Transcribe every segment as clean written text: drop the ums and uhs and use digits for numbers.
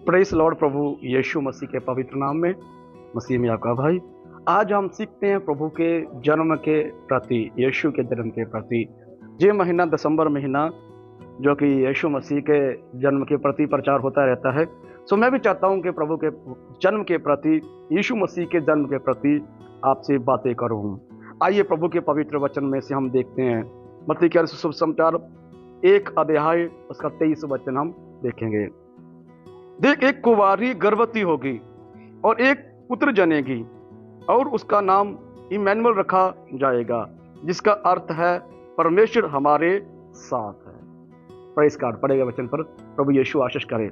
Press Lord. प्रभु यीशु मसीह के पवित्र नाम में, मसीह में आपका भाई। आज हम सीखते हैं प्रभु के जन्म के प्रति, यीशु के जन्म के प्रति। ये महीना दिसंबर महीना जो कि यीशु मसीह के जन्म के प्रति प्रचार होता रहता है। सो मैं भी चाहता हूं कि प्रभु के जन्म के प्रति, यीशु मसीह के जन्म के प्रति आपसे बातें करूं। आइए प्रभु के पवित्र वचन में से हम देखते हैं मत्ती के शुभ समाचार 1 अध्याय उसका 23 वचन हम देखेंगे। देख, एक कुंवारी गर्भवती होगी और एक पुत्र जनेगी और उसका नाम इमैनुअल रखा जाएगा, जिसका अर्थ है परमेश्वर हमारे साथ है। Praise God. पढ़ेगा वचन पर, प्रभु यीशु आशीष करे।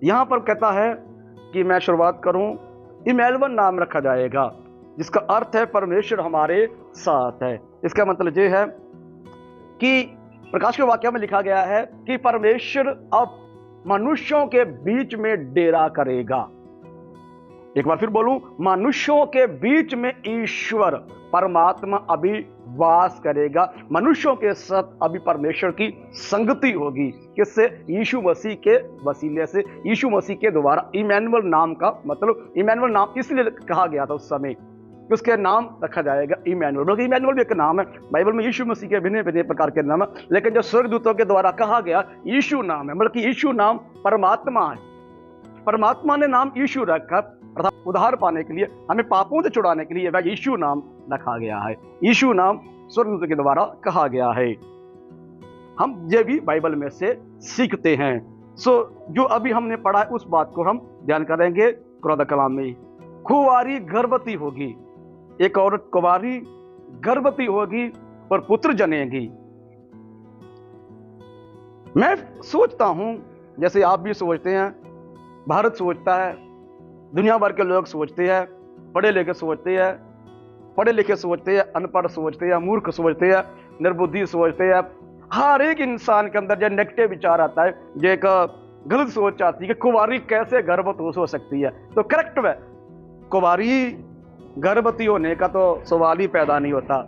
यहां पर कहता है कि मैं शुरुआत करूं, इमैनुअल नाम रखा जाएगा, जिसका अर्थ है परमेश्वर हमारे साथ है। इसका मतलब यह है कि प्रकाश के वाक्य में लिखा गया है कि परमेश्वर अब मनुष्यों के बीच में डेरा करेगा। एक बार फिर बोलूं, मनुष्यों के बीच में ईश्वर परमात्मा अभी वास करेगा। मनुष्यों के साथ अभी परमेश्वर की संगति होगी। किससे? यीशु मसीह के वसीले से, यीशु मसीह के द्वारा। इमैनुअल नाम का मतलब, इमैनुअल नाम इसलिए कहा गया था उस समय कि उसके नाम रखा जाएगा इमैनुअल। बल्कि इमैनुअल भी एक नाम है, बाइबल में यीशु मसीह के भिन्न भिन्न प्रकार के नाम है, लेकिन जो स्वर्गदूतों के द्वारा कहा गया यीशु नाम है। बल्कि यीशु नाम परमात्मा है। परमात्मा ने नाम यीशु रखा अर्थात उद्धार पाने के लिए, हमें पापों से छुड़ाने के लिए वह यीशु नाम रखा गया है। यीशु नाम स्वर्गदूतों के द्वारा कहा गया है। हम ये भी बाइबल में से सीखते हैं। जो अभी हमने पढ़ा है उस बात को हम ध्यान करेंगे कुरान कलाम में। कुंवारी गर्भवती होगी, एक औरत कुंवारी गर्भवती होगी और पुत्र जनेगी। मैं सोचता हूं, जैसे आप भी सोचते हैं, भारत सोचता है, दुनिया भर के लोग सोचते हैं, पढ़े लिखे सोचते हैं, पढ़े लिखे सोचते हैं, अनपढ़ सोचते हैं, मूर्ख सोचते हैं, निर्बुद्धि सोचते हैं। हर एक इंसान के अंदर जो नेगेटिव विचार आता है, जो एक गलत सोच आती है कि कुंवारी कैसे गर्भवती हो सकती है। तो करेक्ट है, कुंवारी गर्भवती होने का तो सवाल ही पैदा नहीं होता।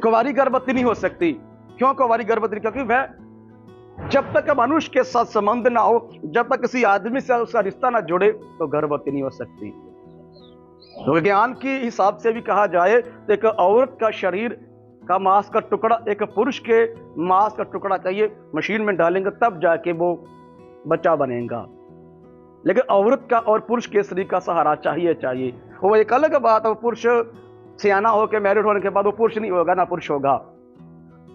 कुंवारी गर्भवती नहीं हो सकती। क्यों कुंवारी गर्भवती? क्योंकि वह जब तक मनुष्य के साथ संबंध ना हो, जब तक किसी आदमी से उसका रिश्ता ना जुड़े, तो गर्भवती नहीं हो सकती। तो विज्ञान के हिसाब से भी कहा जाए तो एक औरत का शरीर का मांस का टुकड़ा एक पुरुष के मांस का टुकड़ा चाहिए, मशीन में डालेंगे तब जाके वो बच्चा बनेगा। लेकिन औरत का और पुरुष के शरीर का सहारा चाहिए। वो एक अलग बात है, पुरुष सियाना होकर मैरिड होने के बाद वो पुरुष नहीं होगा ना पुरुष होगा,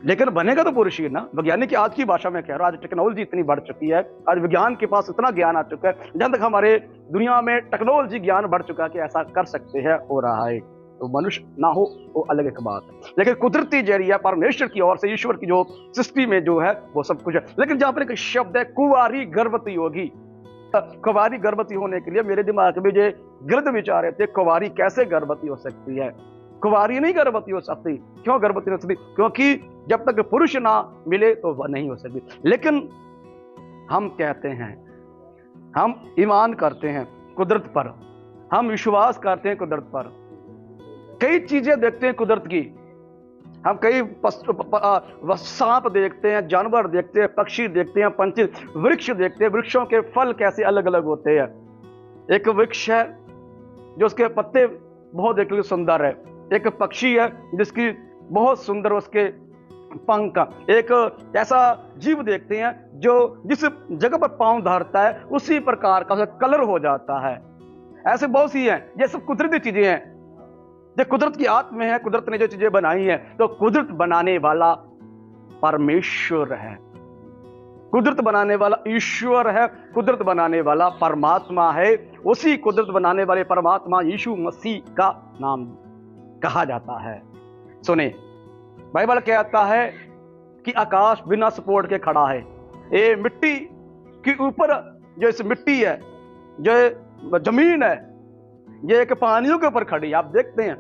लेकिन बनेगा तो पुरुष ही ना। वैज्ञानिक की आज की भाषा में कह रहा हूं, आज टेक्नोलॉजी इतनी बढ़ चुकी है, आज विज्ञान के पास इतना ज्ञान आ चुका है, जहां तक हमारे दुनिया में टेक्नोलॉजी ज्ञान बढ़ चुका है कि ऐसा कर सकते हैं, हो रहा है। तो मनुष्य ना हो वो अलग एक बात है, लेकिन कुदरती जरिया परमेश्वर की ओर से, ईश्वर की जो सृष्टि में जो है वो सब कुछ है। लेकिन जहां पर एक शब्द है कुंवारी गर्भवती होगी, कुंवारी गर्भवती होने के लिए मेरे दिमाग में जो गलत विचार है थे, कुंवारी कैसे गर्भवती हो सकती है? कुंवारी नहीं गर्भवती हो सकती। क्यों गर्भवती हो सकती? क्योंकि जब तक पुरुष ना मिले तो वह नहीं हो सकती। लेकिन हम कहते हैं, हम ईमान करते हैं कुदरत पर, हम विश्वास करते हैं कुदरत पर। कई चीजें देखते हैं कुदरत की, हम कई सांप देखते हैं, जानवर देखते हैं, पक्षी देखते हैं, पंछी, वृक्ष देखते हैं, वृक्षों के फल कैसे अलग अलग होते हैं। एक वृक्ष है जो उसके पत्ते बहुत देखने सुंदर है, एक पक्षी है जिसकी बहुत सुंदर उसके पंख। एक ऐसा जीव देखते हैं जो जिस जगह पर पांव धरता है उसी प्रकार का कलर हो जाता है। ऐसे बहुत सी हैं, ये सब कुदरती चीजें हैं, ये कुदरत की हाथ में है। कुदरत ने जो चीजें बनाई है, तो कुदरत बनाने वाला परमेश्वर है, कुदरत बनाने वाला ईश्वर है, कुदरत बनाने वाला परमात्मा है। उसी कुदरत बनाने वाले परमात्मा यीशु मसीह का नाम कहा जाता है। सुने, बाइबल कहता है कि आकाश बिना सपोर्ट के खड़ा है। ये मिट्टी के ऊपर जो इस मिट्टी है, जो जमीन है, ये एक पानियों के ऊपर खड़ी है। आप देखते हैं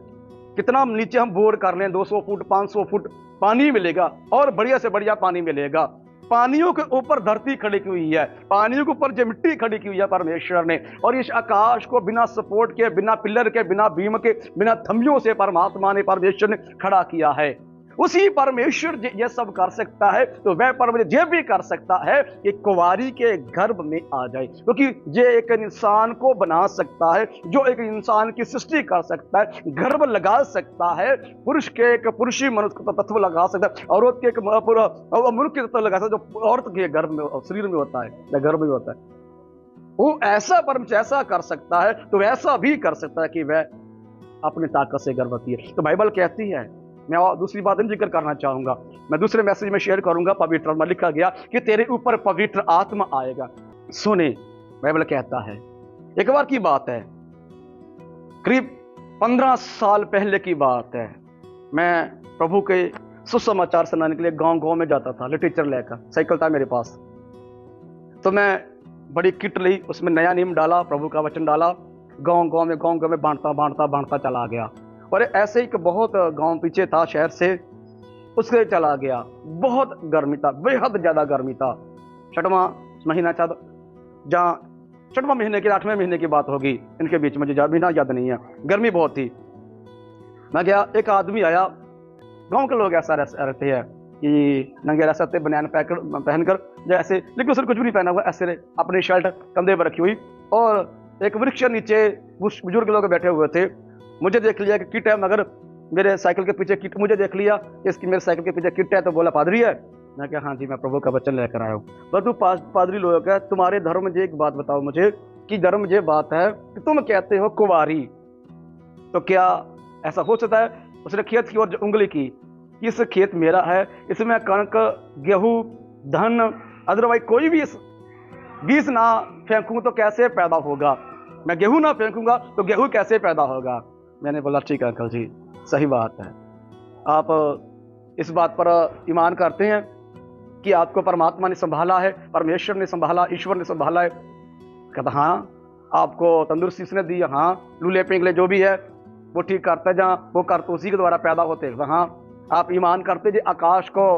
कितना नीचे हम बोर कर रहे हैं, 200 फुट 500 फुट पानी मिलेगा और बढ़िया से बढ़िया पानी मिलेगा। पानियों के ऊपर धरती खड़ी की हुई है, पानियों के ऊपर जो मिट्टी खड़ी की हुई है परमेश्वर ने, और इस आकाश को बिना सपोर्ट के, बिना पिलर के, बिना बीम के, बिना थंबियों से परमात्मा ने, परमेश्वर ने खड़ा किया है। उसी परमेश्वर ये सब कर सकता है, तो वह परमेश्वर ये भी कर सकता है कि कुंवारी के गर्भ में आ जाए, क्योंकि ये एक इंसान को बना सकता है, जो एक इंसान की सृष्टि कर सकता है, गर्भ लगा सकता है, पुरुष के एक पुरुषी मनुष्य का तत्व लगा सकता है, औरत के एक मनुष्य के तत्व लगा सकता है, जो औरत के गर्भ में शरीर में होता है या गर्भ में होता है। वो ऐसा परमेश्वर ऐसा कर सकता है, तो ऐसा भी कर सकता है कि वह अपनी ताकत से गर्भवती है। तो बाइबल कहती है, मैं और दूसरी बात जिक्र करना चाहूंगा, मैं दूसरे मैसेज में शेयर करूंगा, पवित्र में लिखा गया कि तेरे ऊपर पवित्र आत्मा आएगा। सुने, बाइबल कहता है, एक बार की बात है, करीब 15 साल पहले की बात है, मैं प्रभु के सुसमाचार सुनाने के लिए गांव गांव में जाता था, लिटरेचर लेकर, साइकिल था मेरे पास। तो मैं बड़ी किट ली, उसमें नया नियम डाला, प्रभु का वचन डाला, गांव गांव में बांटता चला गया। और ऐसे ही बहुत गांव पीछे था शहर से, उसके चला गया। बहुत गर्मी था, बेहद ज्यादा गर्मी था। 6वां महीना था, जहाँ 6वां महीने के 8वें महीने की बात होगी, इनके बीच में जो महीना याद नहीं है, गर्मी बहुत थी। मैं गया, एक आदमी आया, गांव के लोग ऐसा रहते हैं कि नंगे रहते, बनियान पहनकर जैसे, लेकिन उसने कुछ भी नहीं पहना हुआ, ऐसे अपनी शर्ट कंधे पर रखी हुई, और एक वृक्ष नीचे बुजुर्ग लोग बैठे हुए थे। मुझे देख लिया कि किट है, मगर मेरे साइकिल के पीछे किट, मुझे देख लिया कि इसकी मेरे साइकिल के पीछे किट है, तो बोला पादरी है। मैं कहा हाँ जी, मैं प्रभु का वचन लेकर आया हूँ। तो तू पादरी लोग है, तुम्हारे धर्म में एक बात बताओ मुझे, कि धर्म ये बात है कि तुम कहते हो कुंवारी, तो क्या ऐसा हो सकता है? उसने खेत की ओर उंगली की, इस खेत मेरा है, इसमें कणक, गेहूं, धन, अदरवाइज कोई भी बीज ना फेंकूं तो कैसे पैदा होगा? मैं गेहूं ना फेंकूंगा तो गेहूं कैसे पैदा होगा? मैंने बोला ठीक है अंकल जी, सही बात है। आप इस बात पर ईमान करते हैं कि आपको परमात्मा ने संभाला है, परमेश्वर ने संभाला, ईश्वर ने संभाला है? कहता हाँ। आपको तंदुरुस्ती उसने दी? हाँ। लूले पिंगले जो भी है वो ठीक करता है, जहाँ वो करते उसी के द्वारा पैदा होते हैं। हाँ। आप ईमान करते जी आकाश को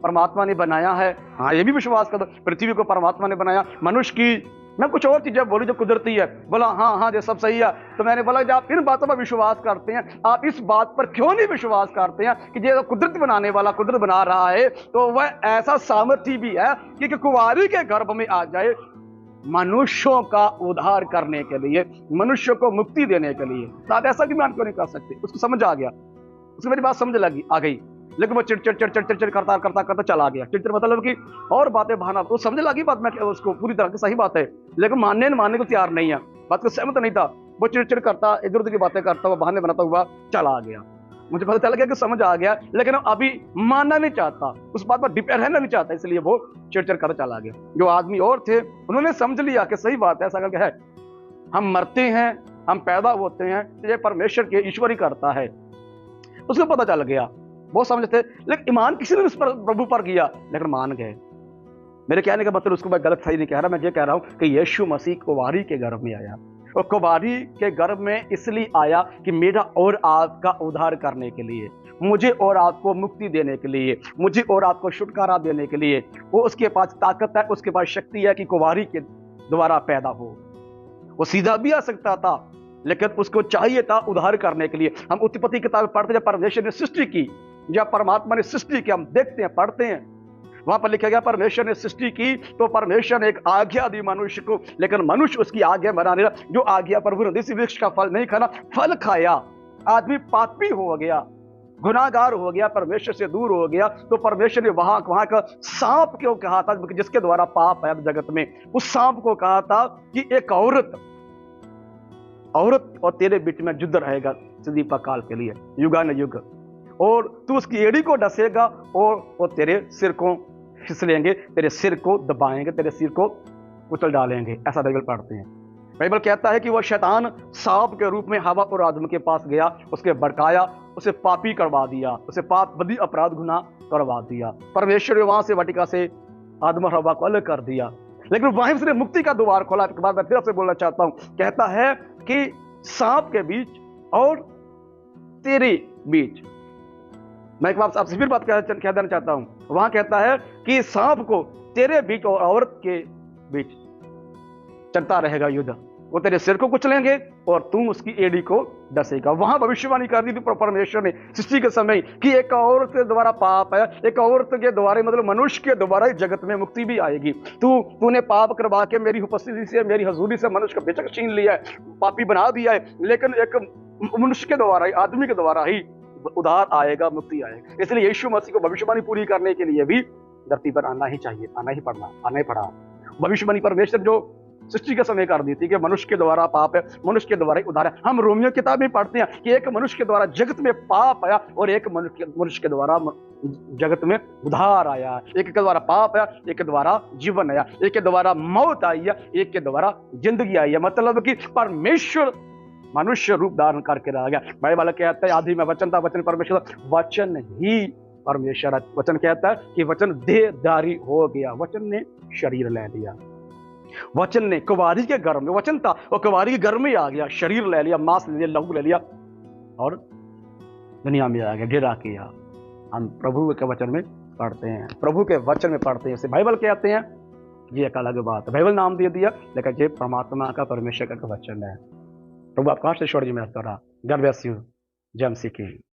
परमात्मा ने बनाया है? हाँ, ये भी विश्वास कर दो। पृथ्वी को परमात्मा ने बनाया, मनुष्य की, मैं कुछ और चीजें बोली जो कुदरती है। बोला हाँ हाँ ये सब सही है। तो मैंने बोला जब आप इन बातों पर विश्वास करते हैं, आप इस बात पर क्यों नहीं विश्वास करते हैं कि जो कुदरत बनाने वाला कुदरत बना रहा है, तो वह ऐसा सामर्थ्य भी है कि कुंवारी के गर्भ में आ जाए, मनुष्यों का उद्धार करने के लिए, मनुष्य को मुक्ति देने के लिए। तो आप ऐसा भी मान क्यों नहीं कर सकते? उसको समझ आ गया, उसको मेरी बात समझ आ गई, लेकिन वो चिड़चिड़ करता चला गया। चिड़चिड़ मतलब कि और बातें बहाना, वो समझ लगी बात, मैं उसको पूरी तरह से सही बात है, लेकिन मानने को तैयार नहीं है, बात को सहमत नहीं था। वो चिड़चिड़ करता, इधर उधर की बातें करता हुआ, बहाने बनाता हुआ चला गया। मुझे पता चल गया कि समझ आ गया, लेकिन अभी मानना नहीं चाहता, उस बात पर डिपेंड रहना नहीं चाहता, इसलिए वो चिड़चिड़ कर चला गया। जो आदमी और थे उन्होंने समझ लिया कि सही बात है, ऐसा करके है, हम मरते हैं, हम पैदा होते हैं, ये परमेश्वर के ईश्वर ही करता है। उसको पता चल गया, वो समझते, लेकिन ईमान किसी ने उस पर प्रभु पर किया, लेकिन मान गए। मेरे कहने का मतलब उसको मैं गलत सही नहीं कह रहा, मैं ये कह रहा हूं कि यीशु मसीह कुंवारी के गर्भ में आया, और कुंवारी के गर्भ में इसलिए आया कि मेरा और आपका उद्धार करने के लिए, मुझे और आपको मुक्ति देने के लिए, मुझे और आपको छुटकारा देने के लिए। वो उसके पास ताकत है, उसके पास शक्ति है कि कुंवारी के द्वारा पैदा हो। वो सीधा भी आ सकता था, लेकिन उसको चाहिए था उद्धार करने के लिए। हम उत्पत्ति किताब पढ़ते जब परमेश्वर ने सृष्टि की, जब परमात्मा ने सृष्टि की, हम देखते हैं, पढ़ते हैं, वहां पर लिखा गया परमेश्वर ने सृष्टि की तो परमेश्वर ने एक आज्ञा दी मनुष्य को, लेकिन मनुष्य उसकी आज्ञा बना नहीं रहा। जो आज्ञा पर वृक्ष का फल नहीं खाना, फल खाया, आदमी पापी हो गया, गुनाहगार हो गया, परमेश्वर से दूर हो गया। तो परमेश्वर ने वहां का सांप क्यों कहा था, जिसके द्वारा पाप है जगत में, उस सांप को कहा था कि एक औरत और तेरे बीच में युद्ध रहेगा सदीपा काल के लिए, युगान युग, और तू उसकी एड़ी को डसेगा और वो तेरे सिर को फिसलेंगे, तेरे सिर को दबाएंगे, तेरे सिर को कुचल डालेंगे। ऐसा बाइबल पढ़ते हैं। बाइबल कहता है कि वह शैतान सांप के रूप में हवा और आदम के पास गया, उसके भड़काया, उसे पापी करवा दिया, उसे पाप बदी अपराध गुनाह करवा दिया। परमेश्वर ने वहां से वाटिका से आदम और हवा को अलग कर दिया, लेकिन वहीं उसने मुक्ति का द्वार खोला। एक बार मैं फिर आपसे बोलना चाहता हूं, कहता है कि सांप के बीच और तेरे बीच, मैं एक बार आपसे फिर बात कह देना चाहता हूं, वहां कहता है कि सांप को तेरे बीच और औरत के बीच चलता रहेगा युद्ध। वो तेरे सिर को कुचलेंगे और तुम उसकी एड़ी को डसेगा। वहां भविष्यवाणी कर दी थी परमेश्वर ने सृष्टि के समय कि एक औरत के द्वारा पाप है, एक औरत के द्वारा मतलब मनुष्य के द्वारा जगत में मुक्ति भी आएगी। तूने पाप करवा के मेरी उपस्थिति से, मेरी हजूरी से मनुष्य का बेचक छीन लिया है, पापी बना दिया है, लेकिन एक मनुष्य के द्वारा ही, आदमी के द्वारा ही उद्धार आएगा, मुक्ति आएगा। इसलिए यीशु मसीह को भविष्यवाणी पूरी करने के लिए भी धरती पर आना ही चाहिए, आना ही पड़ा। भविष्यवाणी परमेश्वर जो सृष्टि के समय कर दी थी कि मनुष्य के द्वारा पाप है, मनुष्य के द्वारा उद्धार है। हम रोमियो किताब में पढ़ते हैं कि एक मनुष्य के द्वारा जगत में पाप आया और एक मनुष्य के द्वारा जगत में उद्धार आया। एक के द्वारा पाप है, एक के द्वारा जीवन आया, एक के द्वारा मौत आई है, एक के द्वारा जिंदगी आई है। मतलब कि परमेश्वर मनुष्य रूप धारण करके रह गया। बाइबल कहता है आदि में वचन था, वचन परमेश्वर, वचन ही परमेश्वर। वचन कहता है कि वचन देहधारी हो गया, वचन ने शरीर ले लिया। वचन ने कुंवारी के गर्भ में, वचन था वो कुंवारी के गर्भ में आ गया, शरीर ले लिया, मांस ले लिया, लहू ले लिया और दुनिया में आ गया, गिरा किया। हम प्रभु के वचन में पढ़ते हैं, प्रभु के वचन में पढ़ते हैं, इसे बाइबल कहते हैं। ये एक अलग बात है, बाइबल नाम दे दिया, लेकिन ये परमात्मा का, परमेश्वर का वचन है। प्रभु आपका आशीष जी में गॉड ब्लेस यू। जय मसीह की।